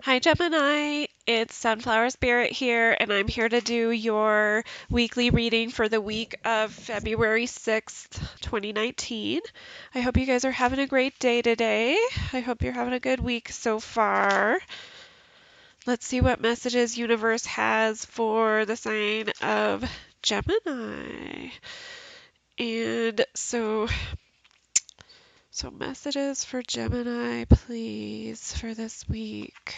Hi Gemini, it's Sunflower Spirit here, and I'm here to do your weekly reading for the week of February 6th, 2019. I hope you guys are having a great day today. I hope you're having a good week so far. Let's see what messages universe has for the sign of Gemini. And so messages for Gemini, please, for this week.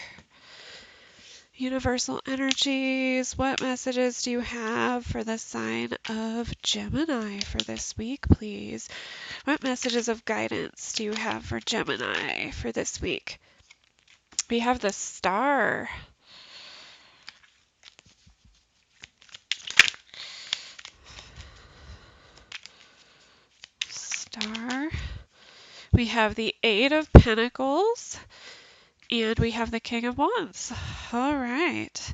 Universal energies, what messages do you have for the sign of Gemini for this week, please? What messages of guidance do you have for Gemini for this week? We have the star. Star. We have the Eight of Pentacles. And we have the King of Wands. All right.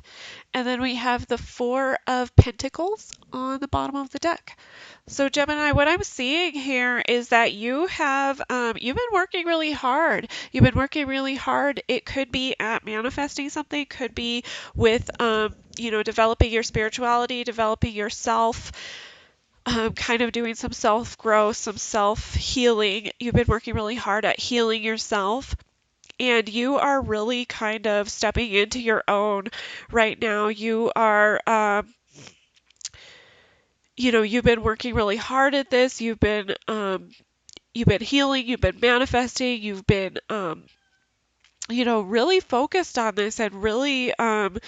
And then we have the Four of Pentacles on the bottom of the deck. So Gemini, what I'm seeing here is that you've been working really hard. You've been working really hard. It could be at manifesting something, could be with developing your spirituality, developing yourself, kind of doing some self-growth, some self-healing. You've been working really hard at healing yourself. And you are really kind of stepping into your own right now. You've been working really hard at this. You've been healing. You've been manifesting. You've been, really focused on this and really, kind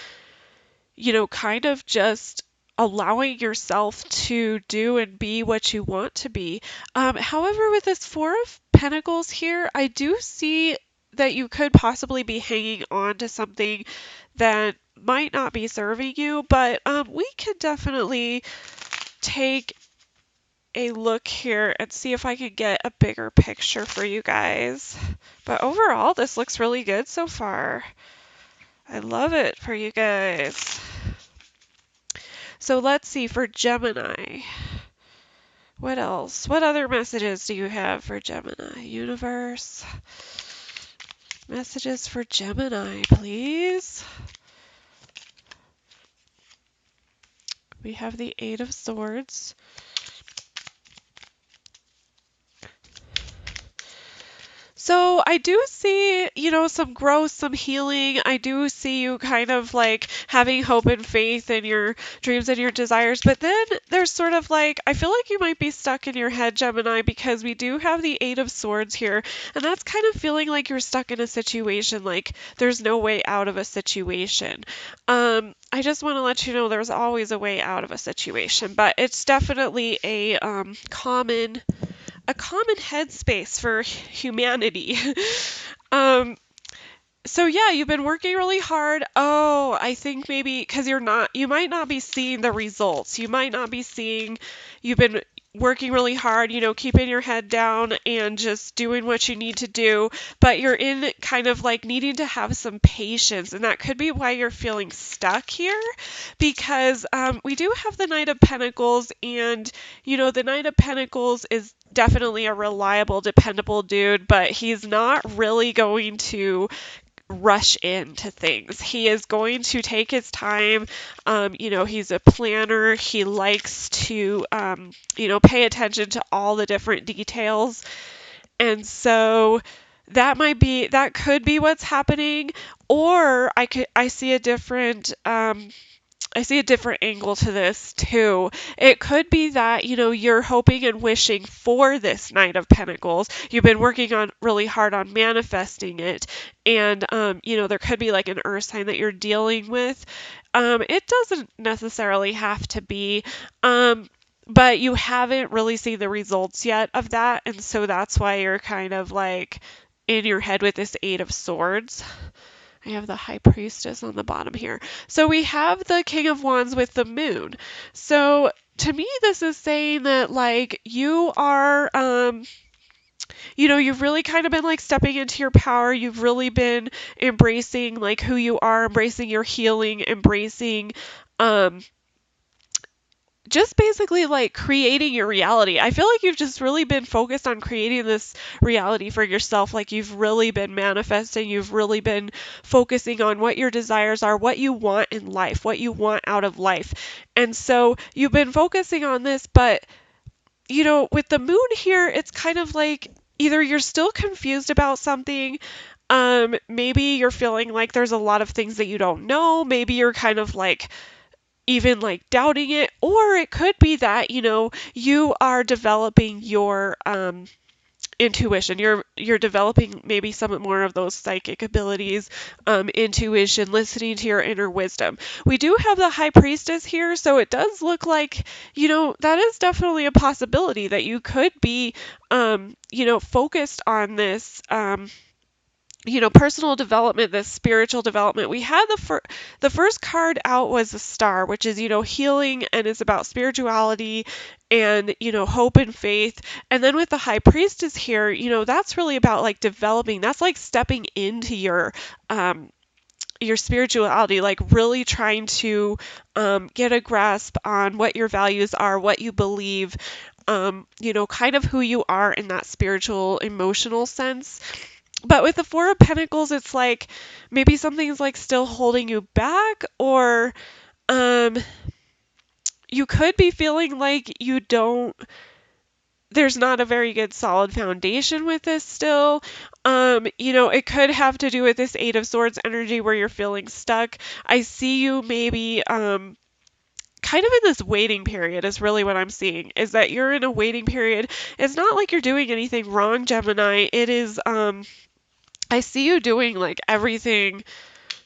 of just allowing yourself to do and be what you want to be. However, with this Four of Pentacles here, I do see that you could possibly be hanging on to something that might not be serving you, but we could definitely take a look here and see if I can get a bigger picture for you guys. But overall, this looks really good so far. I love it for you guys. So let's see for Gemini. What else? What other messages do you have for Gemini? Universe. Messages for Gemini, please. We have the Eight of Swords. So I do see, some growth, some healing. I do see you kind of like having hope and faith in your dreams and your desires. But then there's sort of like, I feel like you might be stuck in your head, Gemini, because we do have the Eight of Swords here. And that's kind of feeling like you're stuck in a situation, like there's no way out of a situation. I just want to let you know there's always a way out of a situation, but it's definitely a common headspace for humanity. um, so yeah, you've been working really hard. Oh, I think maybe because you might not be seeing the results. You might not be seeing, you've been working really hard, keeping your head down and just doing what you need to do, but you're in kind of like needing to have some patience, and that could be why you're feeling stuck here, because we do have the Knight of Pentacles, and the Knight of Pentacles is definitely a reliable, dependable dude, but he's not really going to rush into things. He is going to take his time. He's a planner. He likes to, pay attention to all the different details. And so that could be what's happening. Or I see a different, angle to this too. It could be that, you're hoping and wishing for this Knight of Pentacles. You've been working on really hard on manifesting it. And, there could be like an earth sign that you're dealing with. It doesn't necessarily have to be, but you haven't really seen the results yet of that. And so that's why you're kind of like in your head with this Eight of Swords. I have the High Priestess on the bottom here. So we have the King of Wands with the Moon. So to me, this is saying that like you are, you've really kind of been like stepping into your power. You've really been embracing like who you are, embracing your healing, embracing, just basically like creating your reality. I feel like you've just really been focused on creating this reality for yourself. Like you've really been manifesting, you've really been focusing on what your desires are, what you want in life, what you want out of life. And so you've been focusing on this, but with the moon here, it's kind of like either you're still confused about something. Maybe you're feeling like there's a lot of things that you don't know. Maybe you're kind of like even like doubting it, or it could be that you are developing your intuition. You're developing maybe some more of those psychic abilities, intuition, listening to your inner wisdom. We do have the high priestess here, so it does look like that is definitely a possibility that you could be focused on this personal development, this spiritual development. We had the first card out was the star, which is, healing, and it's about spirituality and, hope and faith. And then with the high priestess here, that's really about like developing, that's like stepping into your spirituality, like really trying to get a grasp on what your values are, what you believe, kind of who you are in that spiritual, emotional sense. But with the Four of Pentacles, it's like maybe something's like still holding you back, or um, you could be feeling like there's not a very good solid foundation with this still. It could have to do with this Eight of Swords energy where you're feeling stuck. I see you maybe kind of in this waiting period is really what I'm seeing, is that you're in a waiting period. It's not like you're doing anything wrong, Gemini. It is I see you doing like everything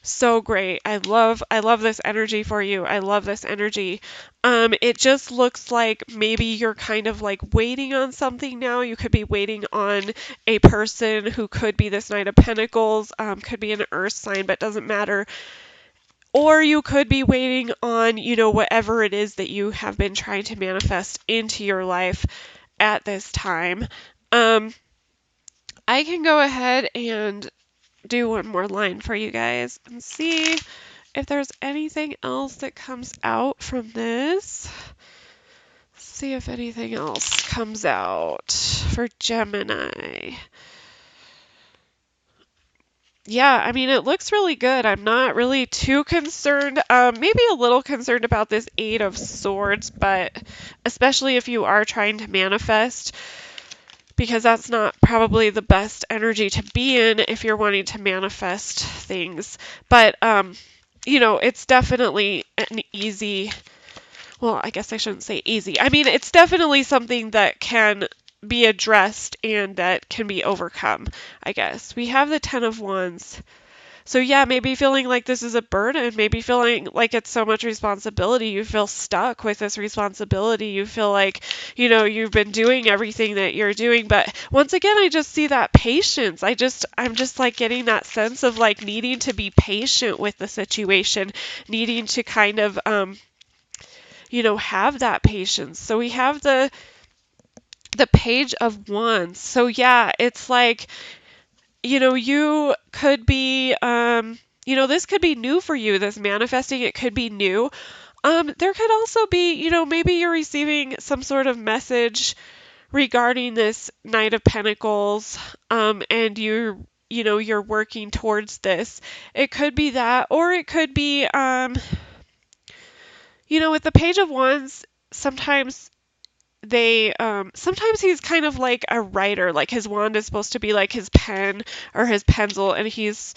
so great. I love this energy for you. I love this energy. It just looks like maybe you're kind of like waiting on something now. You could be waiting on a person who could be this Knight of Pentacles, could be an earth sign, but doesn't matter. Or you could be waiting on, whatever it is that you have been trying to manifest into your life at this time. I can go ahead and do one more line for you guys and see if there's anything else that comes out from this. See if anything else comes out for Gemini. Yeah, I mean, it looks really good. I'm not really too concerned. Maybe a little concerned about this Eight of Swords, but especially if you are trying to manifest, because that's not probably the best energy to be in if you're wanting to manifest things. But, it's definitely an easy, well, I guess I shouldn't say easy. I mean, it's definitely something that can be addressed and that can be overcome, I guess. We have the Ten of Wands. So yeah, maybe feeling like this is a burden, maybe feeling like it's so much responsibility, you feel stuck with this responsibility, you feel like, you've been doing everything that you're doing, but once again, I just see that patience. I'm just like getting that sense of like needing to be patient with the situation, needing to kind of, have that patience. So we have the Page of Wands. So yeah, it's like, you could be, this could be new for you, this manifesting, it could be new. There could also be, maybe you're receiving some sort of message regarding this Knight of Pentacles, and you're working towards this. It could be that, or it could be, with the Page of Wands, sometimes sometimes he's kind of like a writer, like his wand is supposed to be like his pen or his pencil, and he's,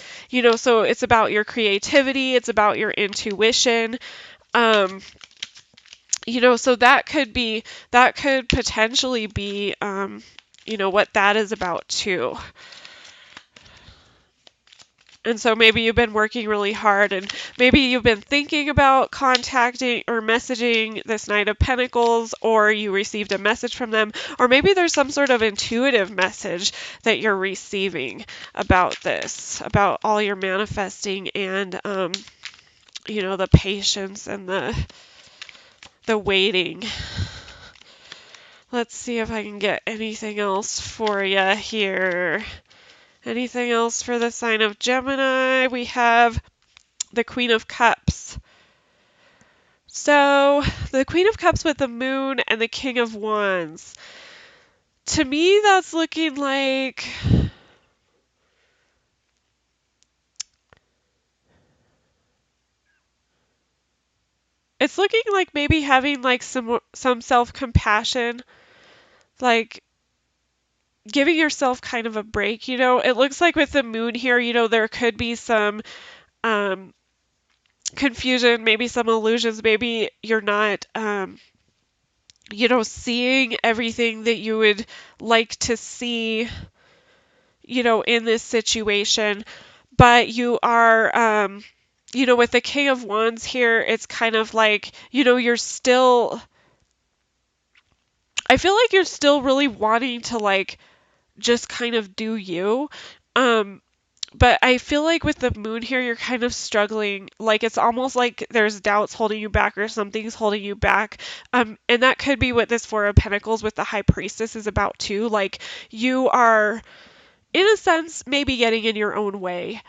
so it's about your creativity, it's about your intuition, so that could potentially be, what that is about too. And so maybe you've been working really hard, and maybe you've been thinking about contacting or messaging this Knight of Pentacles, or you received a message from them, or maybe there's some sort of intuitive message that you're receiving about this, about all your manifesting and, the patience and the waiting. Let's see if I can get anything else for you here. Anything else for the sign of Gemini? We have the Queen of Cups. So, the Queen of Cups with the Moon and the King of Wands. To me, that's looking like it's looking like maybe having like some self-compassion, like giving yourself kind of a break, you know. It looks like with the moon here, you know, there could be some um confusion, maybe some illusions, maybe you're not you know, seeing everything that you would like to see, you know, in this situation, but you are you know, with the King of Wands here, it's kind of like, you know, you're still I feel like you're still really wanting to like just kind of do you. Um, but I feel like with the moon here, you're kind of struggling. Like it's almost like there's doubts holding you back or something's holding you back. And that could be what this Four of Pentacles with the High Priestess is about too. Like you are, in a sense, maybe getting in your own way.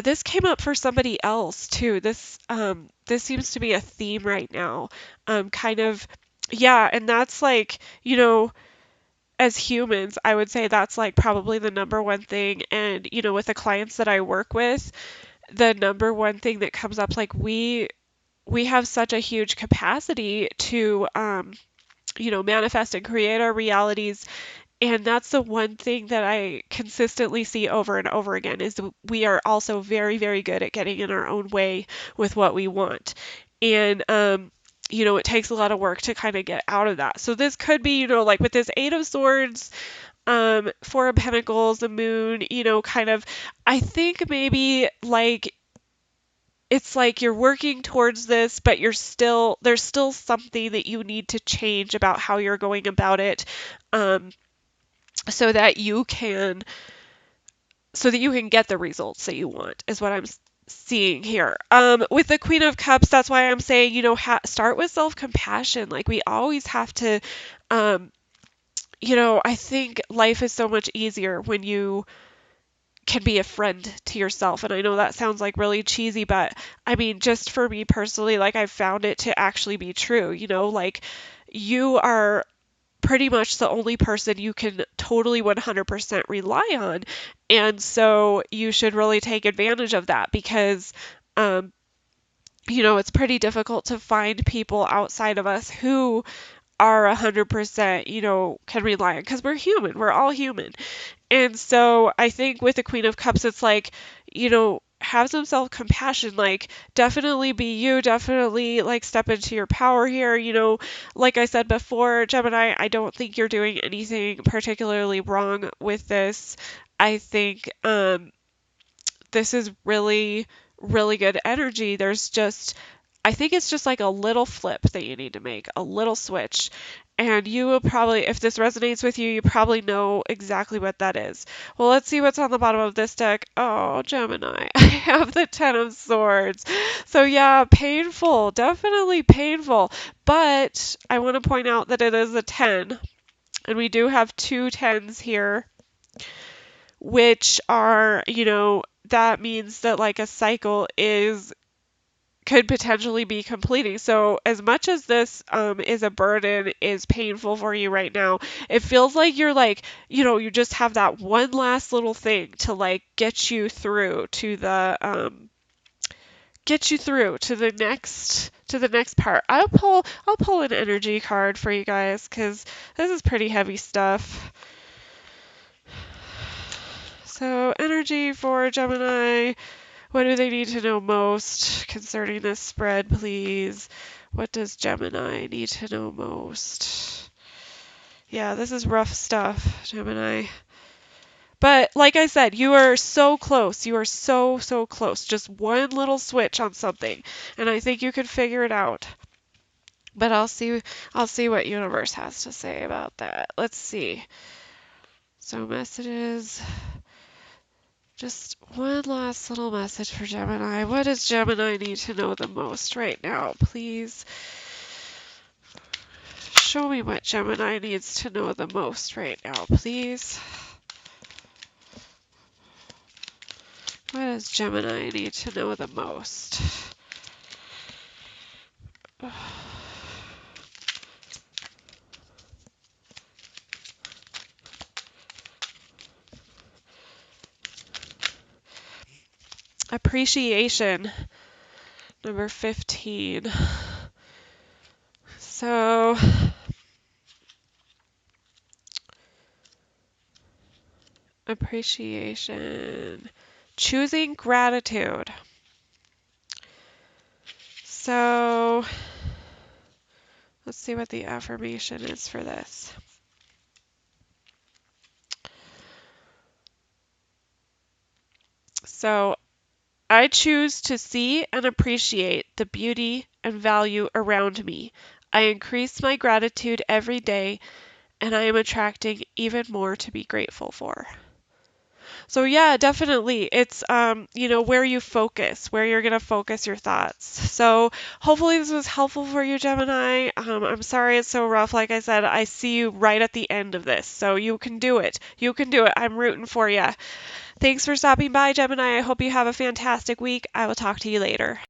This came up for somebody else too. This seems to be a theme right now. Kind of, yeah, and that's like, you know, as humans, I would say that's like probably the number one thing. And, you know, with the clients that I work with, the number one thing that comes up, like we have such a huge capacity to you know, manifest and create our realities. And that's the one thing that I consistently see over and over again is we are also very, very good at getting in our own way with what we want. And you know, it takes a lot of work to kind of get out of that. So this could be, you know, like with this Eight of Swords, Four of Pentacles, the moon, you know, kind of, I think maybe like it's like you're working towards this, but there's still something that you need to change about how you're going about it, um, so that you can, so that you can get the results that you want, is what I'm seeing here. With the Queen of Cups, that's why I'm saying, you know, start with self-compassion. Like we always have to, um, you know, I think life is so much easier when you can be a friend to yourself. And I know that sounds like really cheesy, but I mean, just for me personally, like I've found it to actually be true, you know, like you are pretty much the only person you can totally 100% rely on. And so you should really take advantage of that because, um, you know, it's pretty difficult to find people outside of us who are 100%, you know, can rely on because we're human. We're all human. And so I think with the Queen of Cups, it's like, you know, have some self compassion. Like, definitely be you, definitely like step into your power here. You know, like I said before, Gemini, I don't think you're doing anything particularly wrong with this. I think this is really, really good energy. I think it's just like a little flip that you need to make, a little switch. And you will probably, if this resonates with you, you probably know exactly what that is. Well, let's see what's on the bottom of this deck. Oh, Gemini. I have the Ten of Swords. So, yeah, painful. Definitely painful. But I want to point out that it is a 10. And we do have two tens here, which are, you know, that means that like a cycle is could potentially be completing. So as much as this is a burden, is painful for you right now, it feels like, you know, you just have that one last little thing to like get you through to the next part. I'll pull an energy card for you guys because this is pretty heavy stuff. So energy for Gemini. What do they need to know most concerning this spread, please? What does Gemini need to know most? Yeah, this is rough stuff, Gemini. But like I said, you are so close. You are so, so close. Just one little switch on something, and I think you can figure it out. But I'll see what universe has to say about that. Let's see. So messages. Just one last little message for Gemini. What does Gemini need to know the most right now? Please show me what Gemini needs to know the most right now, please. What does Gemini need to know the most? Appreciation, number 15. So, appreciation, choosing gratitude. So, let's see what the affirmation is for this. So, I choose to see and appreciate the beauty and value around me. I increase my gratitude every day, and I am attracting even more to be grateful for. So yeah, definitely. It's where you focus, where you're gonna focus your thoughts. So hopefully this was helpful for you, Gemini. I'm sorry it's so rough. Like I said, I see you right at the end of this. So you can do it. You can do it. I'm rooting for you. Thanks for stopping by, Gemini. I hope you have a fantastic week. I will talk to you later.